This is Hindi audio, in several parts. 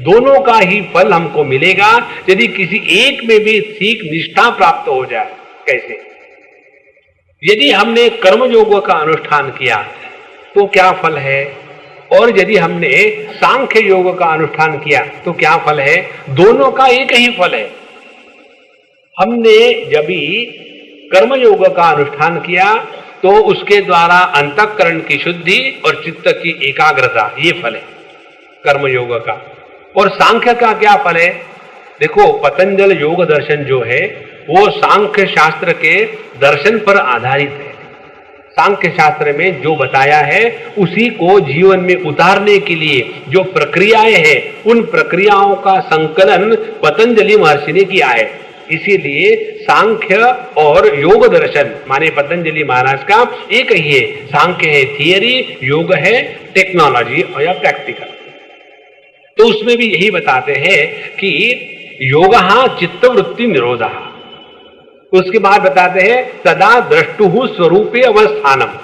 दोनों का ही फल हमको मिलेगा यदि किसी एक में भी ठीक निष्ठा प्राप्त हो जाए। कैसे? यदि हमने कर्मयोग का अनुष्ठान किया तो क्या फल है, और यदि हमने सांख्य योग का अनुष्ठान किया तो क्या फल है? दोनों का एक ही फल है। हमने जब भी कर्मयोग का अनुष्ठान किया तो उसके द्वारा अंतःकरण की शुद्धि और चित्त की एकाग्रता, ये फल है कर्मयोग का। और सांख्य का क्या फल है? देखो, पतंजल योग दर्शन जो है वो सांख्य शास्त्र के दर्शन पर आधारित है। सांख्य शास्त्र में जो बताया है उसी को जीवन में उतारने के लिए जो प्रक्रियाएं हैं उन प्रक्रियाओं का संकलन पतंजलि महर्षि ने किया है। इसीलिए सांख्य और योग दर्शन माने पतंजलि महाराज का एक ही है। सांख्य है थियरी, योग है टेक्नोलॉजी और या प्रैक्टिकल। तो उसमें भी यही बताते हैं कि योगः चित्तवृत्ति निरोधः। उसके बाद बताते हैं सदा द्रष्टुः स्वरूपे अवस्थानम।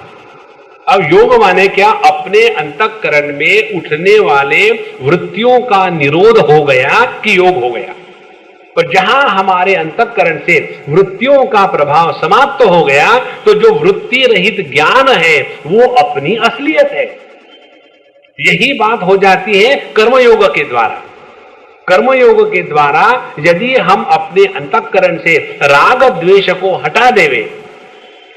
अब योग माने क्या? अपने अंतःकरण में उठने वाले वृत्तियों का निरोध हो गया कि योग हो गया। और जहां हमारे अंतःकरण से वृत्तियों का प्रभाव समाप्त हो गया तो जो वृत्ति रहित ज्ञान है वो अपनी असलियत है। यही बात हो जाती है कर्मयोग के द्वारा। कर्मयोग के द्वारा यदि हम अपने अंतःकरण से राग द्वेष को हटा देवे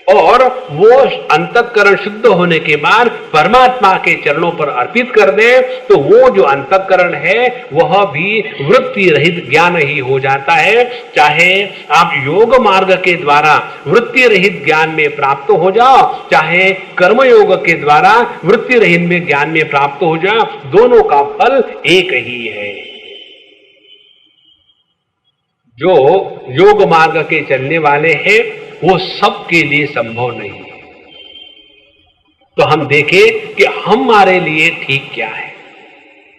और वो अंतःकरण शुद्ध होने के बाद परमात्मा के चरणों पर अर्पित कर दे तो वो जो अंतःकरण है वह भी वृत्ति रहित ज्ञान ही हो जाता है। चाहे आप योग मार्ग के द्वारा वृत्ति रहित ज्ञान में प्राप्त हो जाओ, चाहे कर्मयोग के द्वारा वृत्ति रहित में ज्ञान में प्राप्त हो जाओ, दोनों का फल एक ही है। जो योग मार्ग के चलने वाले हैं वो सबके लिए संभव नहीं है। तो हम देखें कि हमारे लिए ठीक क्या है।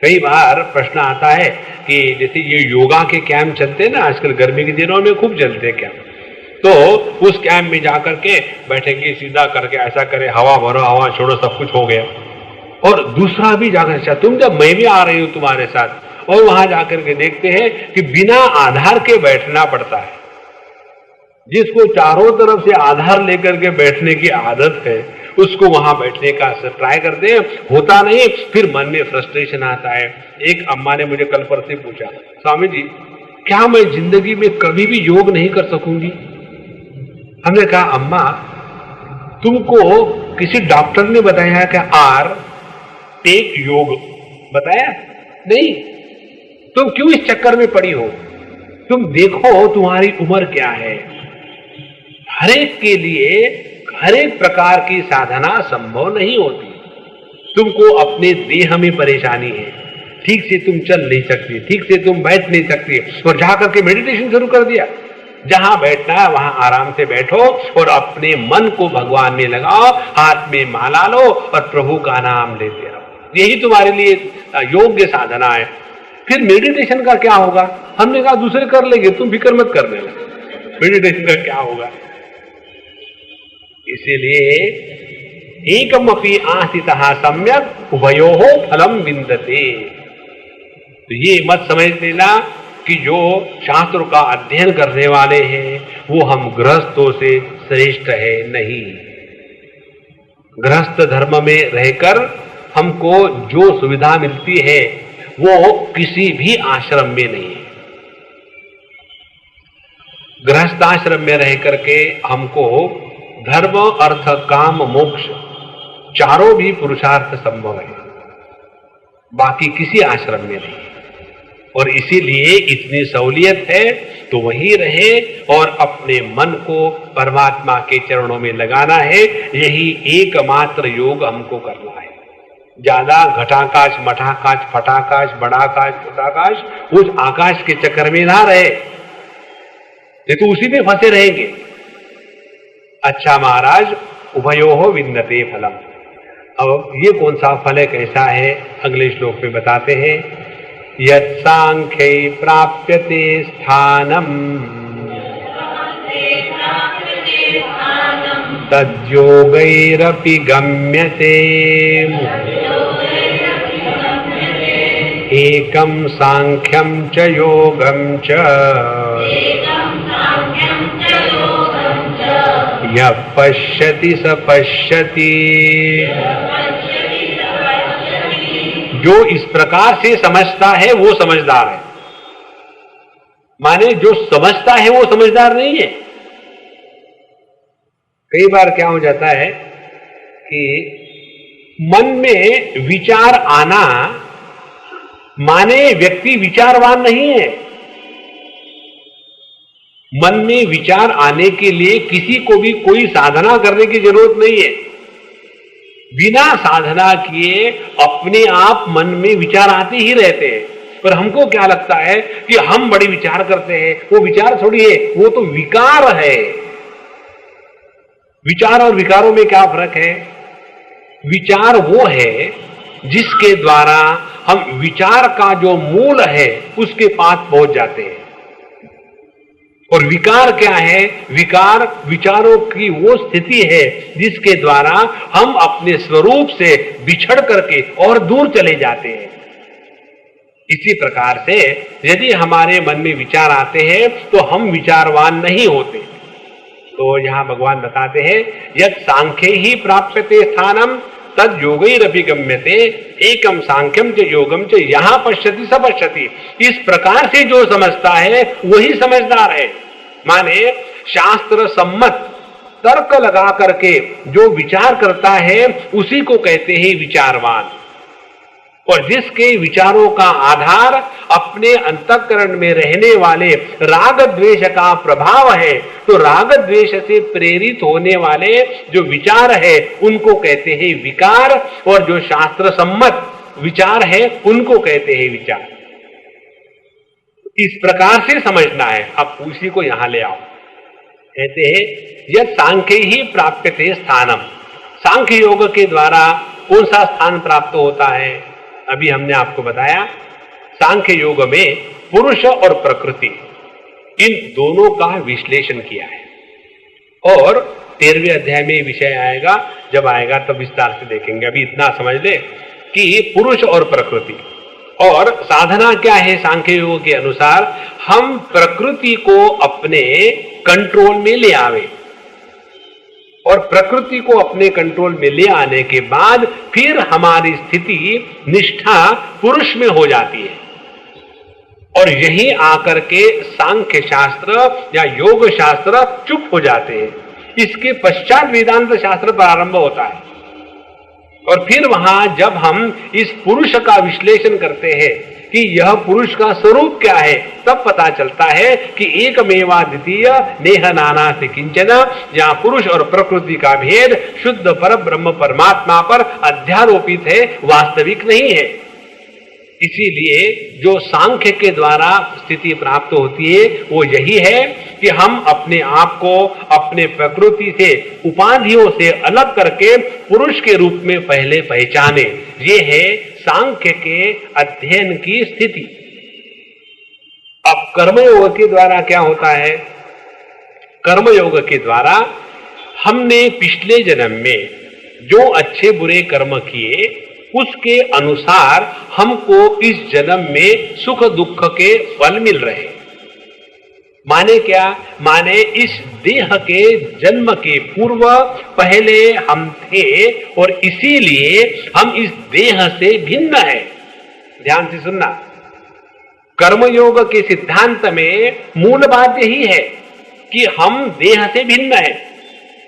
कई बार प्रश्न आता है कि जैसे ये योगा के कैंप चलते हैं ना, आजकल गर्मी के दिनों में खूब चलते हैं कैंप, तो उस कैंप में जाकर के बैठेंगे, सीधा करके ऐसा करे, हवा भरो हवा छोड़ो, सब कुछ हो गया। और दूसरा भी जाकर तुम जब मैं भी आ रही हूं तुम्हारे साथ, और वहां जाकर के देखते हैं कि बिना आधार के बैठना पड़ता है। जिसको चारों तरफ से आधार लेकर के बैठने की आदत है उसको वहां बैठने का ट्राई करते हैं, होता नहीं, फिर मन में फ्रस्ट्रेशन आता है। एक अम्मा ने मुझे कल परसे पूछा, स्वामी जी क्या मैं जिंदगी में कभी भी योग नहीं कर सकूंगी? हमने कहा अम्मा तुमको किसी डॉक्टर ने बताया क्या टेक योग बताया? नहीं। तुम क्यों इस चक्कर में पड़ी हो? तुम देखो तुम्हारी उम्र क्या है। हर एक के लिए हर एक प्रकार की साधना संभव नहीं होती। तुमको अपने देह में परेशानी है, ठीक से तुम चल नहीं सकती, ठीक से तुम बैठ नहीं सकती, और जाकर के मेडिटेशन शुरू कर दिया। जहां बैठना है वहां आराम से बैठो और अपने मन को भगवान में लगाओ, हाथ में माला लो और प्रभु का नाम लेते रहो। यही तुम्हारे लिए योग्य साधना है। फिर मेडिटेशन का क्या होगा? हमने कहा दूसरे कर लेंगे, तुम फिक्र मत कर लेना, मेडिटेशन का क्या होगा। इसीलिए एकमपि आस्थितः सम्यक उभयोः फलम विन्दते। तो ये मत समझ लेना कि जो शास्त्रों का अध्ययन करने वाले हैं वो हम गृहस्थों से श्रेष्ठ है, नहीं। गृहस्थ धर्म में रहकर हमको जो सुविधा मिलती है वो किसी भी आश्रम में नहीं है। गृहस्थ आश्रम में रह करके हमको धर्म, अर्थ, काम, मोक्ष चारों भी पुरुषार्थ संभव है, बाकी किसी आश्रम में नहीं। और इसीलिए इतनी सहूलियत है तो वही रहे और अपने मन को परमात्मा के चरणों में लगाना है। यही एकमात्र योग हमको करना है। ज्यादा घटाकाश, मठाकाश, फटाकाश, बड़ाकाश, छोटाकाश उस आकाश के चक्कर में ना रहे, ये तो उसी में फंसे रहेंगे। अच्छा महाराज, उभयोः विन्दते फलम। अब ये कौन सा फल है, कैसा है, अगले श्लोक में बताते हैं। यत् सांख्यै प्राप्यते स्थानम तद्योगैरपि गम्यते एकम सांख्यम च योगम च यः पश्यति स पश्यति। जो इस प्रकार से समझता है वो समझदार है। माने जो समझता है वो समझदार नहीं है। कई बार क्या हो जाता है कि मन में विचार आना माने व्यक्ति विचारवान नहीं है। मन में विचार आने के लिए किसी को भी कोई साधना करने की जरूरत नहीं है। बिना साधना किए अपने आप मन में विचार आते ही रहते हैं। पर हमको क्या लगता है कि हम बड़े विचार करते हैं। वो विचार थोड़ी है, वो तो विकार है। विचार और विकारों में क्या फर्क है? विचार वो है जिसके द्वारा हम विचार का जो मूल है उसके पास पहुंच जाते हैं। और विकार क्या है? विकार विचारों की वो स्थिति है जिसके द्वारा हम अपने स्वरूप से बिछड़ करके और दूर चले जाते हैं। इसी प्रकार से यदि हमारे मन में विचार आते हैं तो हम विचारवान नहीं होते। तो यहां भगवान बताते हैं यत् सांख्ये ही प्राप्यते स्थानम तद योगैरपि गम्यते एकम सांख्यम च योगम च यहां पश्यति स पश्यति। इस प्रकार से जो समझता है वही समझदार है। माने शास्त्र सम्मत तर्क लगा करके जो विचार करता है उसी को कहते हैं विचारवान। और जिसके विचारों का आधार अपने अंतःकरण में रहने वाले राग द्वेष का प्रभाव है, तो राग द्वेष से प्रेरित होने वाले जो विचार है उनको कहते हैं विकार। और जो शास्त्र सम्मत विचार है उनको कहते हैं विचार। इस प्रकार से समझना है। अब उसी को यहां ले आओ। कहते हैं यह सांख्य ही प्राप्यते स्थानम। सांख्य योग के द्वारा कौन सा स्थान प्राप्त होता है? अभी हमने आपको बताया सांख्य योग में पुरुष और प्रकृति इन दोनों का विश्लेषण किया है। और 13वें अध्याय में विषय आएगा, जब आएगा तब विस्तार से देखेंगे। अभी इतना समझ ले कि पुरुष और प्रकृति और साधना क्या है। सांख्य योग के अनुसार हम प्रकृति को अपने कंट्रोल में ले आवे और प्रकृति को अपने कंट्रोल में ले आने के बाद फिर हमारी स्थिति निष्ठा पुरुष में हो जाती है। और यही आकर के सांख्य शास्त्र या योग शास्त्र चुप हो जाते हैं। इसके पश्चात वेदांत शास्त्र प्रारंभ होता है। और फिर वहां जब हम इस पुरुष का विश्लेषण करते हैं कि यह पुरुष का स्वरूप क्या है, तब पता चलता है कि एकमेवा द्वितीय नेह नाना से किंचन। जहां पुरुष और प्रकृति का भेद शुद्ध पर ब्रह्म परमात्मा पर अध्यारोपित है, वास्तविक नहीं है। इसीलिए जो सांख्य के द्वारा स्थिति प्राप्त होती है वो यही है कि हम अपने आप को अपने प्रकृति से उपाधियों से अलग करके पुरुष के रूप में पहले पहचाने। ये है सांख्य के अध्ययन की स्थिति। अब कर्मयोग के द्वारा क्या होता है? कर्मयोग के द्वारा हमने पिछले जन्म में जो अच्छे बुरे कर्म किए उसके अनुसार हमको इस जन्म में सुख दुख के फल मिल रहे। माने क्या? माने इस देह के जन्म के पूर्व पहले हम थे और इसीलिए हम इस देह से भिन्न है। ध्यान से सुनना, कर्मयोग के सिद्धांत में मूल बात यही है कि हम देह से भिन्न है।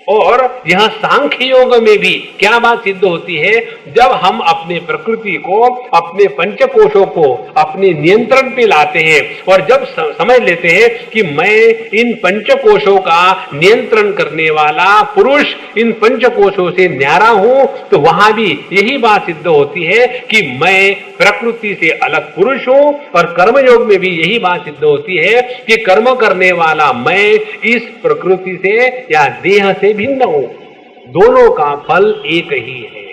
और यह सांख्य योग में भी क्या बात सिद्ध होती है? जब हम अपने प्रकृति को, अपने पंचकोशों को अपने नियंत्रण पे लाते हैं और जब समझ लेते हैं कि मैं इन पंचकोशों का नियंत्रण करने वाला पुरुष इन पंचकोशों से न्यारा हूं, तो वहां भी यही बात सिद्ध होती है कि मैं प्रकृति से अलग पुरुष हूं। और कर्मयोग में भी यही बात सिद्ध होती है कि कर्म करने वाला मैं इस प्रकृति से या देह से भिन्न हूं। दोनों का फल एक ही है।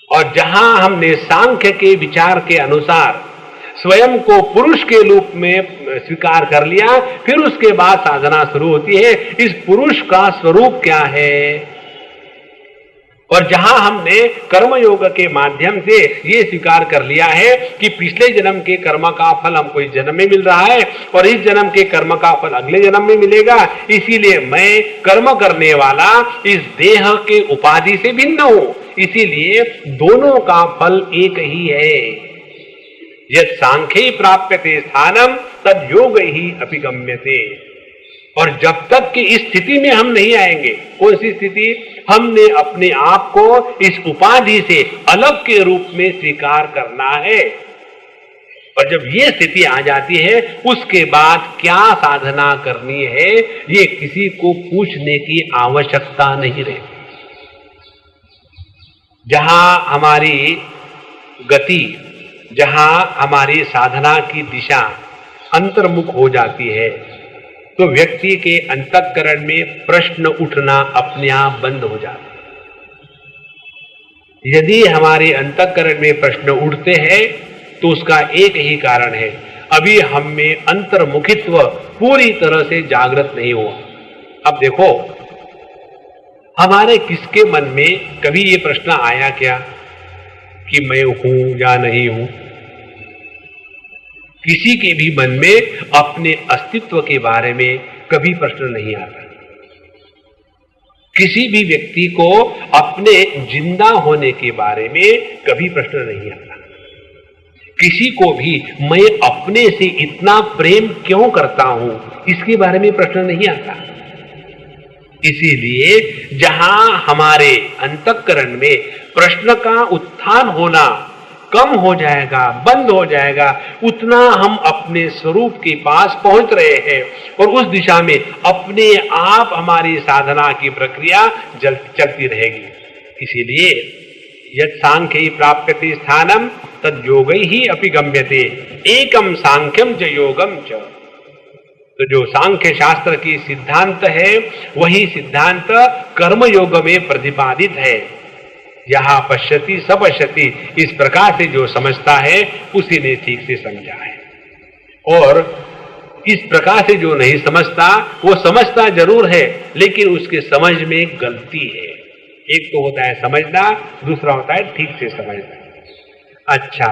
और जहां हमने सांख्य के विचार के अनुसार स्वयं को पुरुष के रूप में स्वीकार कर लिया, फिर उसके बाद साधना शुरू होती है। इस पुरुष का स्वरूप क्या है और जहां हमने कर्मयोग के माध्यम से ये स्वीकार कर लिया है कि पिछले जन्म के कर्म का फल हमको इस जन्म में मिल रहा है और इस जन्म के कर्म का फल अगले जन्म में मिलेगा, इसीलिए मैं कर्म करने वाला इस देह के उपाधि से भिन्न हूं, इसीलिए दोनों का फल एक ही है। यत् सांख्ये प्राप्यते स्थानम तद योग ही अभिगम्यते। और जब तक कि इस स्थिति में हम नहीं आएंगे, कौन सी स्थिति? हमने अपने आप को इस उपाधि से अलग के रूप में स्वीकार करना है। और जब ये स्थिति आ जाती है, उसके बाद क्या साधना करनी है ये किसी को पूछने की आवश्यकता नहीं रही। जहां हमारी गति, जहां हमारी साधना की दिशा अंतर्मुख हो जाती है, तो व्यक्ति के अंतःकरण में प्रश्न उठना अपने आप बंद हो जाता है। यदि हमारे अंतःकरण में प्रश्न उठते हैं तो उसका एक ही कारण है, अभी हम में अंतर्मुखित्व पूरी तरह से जागृत नहीं हुआ। अब देखो, हमारे किसके मन में कभी ये प्रश्न आया क्या कि मैं हूं या नहीं हूं? किसी के भी मन में अपने अस्तित्व के बारे में कभी प्रश्न नहीं आता। किसी भी व्यक्ति को अपने जिंदा होने के बारे में कभी प्रश्न नहीं आता। किसी को भी मैं अपने से इतना प्रेम क्यों करता हूं, इसके बारे में प्रश्न नहीं आता। इसीलिए जहां हमारे अंतःकरण में प्रश्न का उत्थान होना कम हो जाएगा, बंद हो जाएगा, उतना हम अपने स्वरूप के पास पहुंच रहे हैं और उस दिशा में अपने आप हमारी साधना की प्रक्रिया चलती रहेगी। इसीलिए यत् सांख्ये प्राप्यते स्थानम तद योगै ही अपि गम्यते, एकम सांख्यम च योगम च। तो जो सांख्य शास्त्र की सिद्धांत है, वही सिद्धांत कर्मयोग में प्रतिपादित है। यहां पश्यति सपश्यति, इस प्रकार से जो समझता है उसी ने ठीक से समझा है। और इस प्रकार से जो नहीं समझता, वो समझता जरूर है लेकिन उसके समझ में गलती है। एक तो होता है समझना, दूसरा होता है ठीक से समझना। अच्छा,